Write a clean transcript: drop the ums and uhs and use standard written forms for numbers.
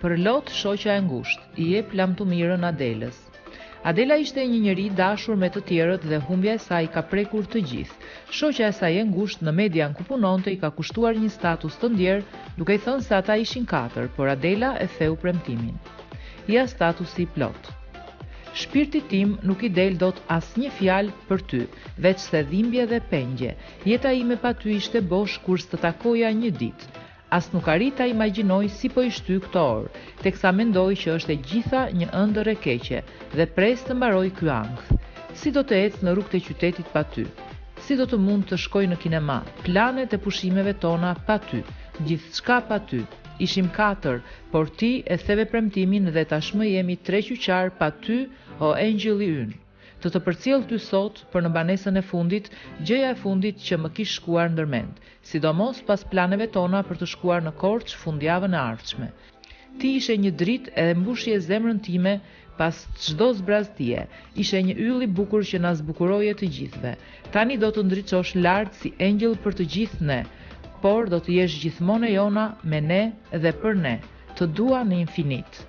Për lot, shoqja e ngushtë, I jep lamtumirën Adelës. Adela ishte një njeri dashur me të tjerët dhe humbja e saj ka prekur të gjithë. Shoqja e saj e ngushtë në median ku punonte I ka kushtuar një status të ndjerë, duke I thënë se ata ishin 4, por Adela e theu premtimin. Ja statusi I plot. Shpirti tim nuk I del dot asnjë fjalë për ty, veç se dhimbje dhe pengje. Jeta ime pa ty ishte bosh kur s'të takoja një ditë. As nuk arrit ta imagjinoj si po I shty këto orë, teksa mendoj që është e gjitha një ëndër e keqe dhe pres të mbaroj ky ankth. Si do të ecë në rrugët e qytetit pa ty? Si do të mund të shkoj në kinema? Planet e pushimeve tona pa ty, gjithçka pa ty. Ishim 4, por ti e theve premtimin dhe tashmë jemi 3 qyqar pa ty, o engjëlli ynë. Të përcjell ty sot për në banesën e fundit, gjëja e fundit që më kish shkuar ndërmend, sidomos pas planeve tona për të shkuar në Korçë fundjavën e ardhshme. Ti ishe një dritë e mbushje zemrën time pas çdo zbraztie, ishe një yll I bukur që na zbukuroje të gjithëve. Tani do të ndriçosh lart si engjëll për të gjithë ne, por do të jesh gjithmonë e jona me ne dhe për ne. Të dua në infinit.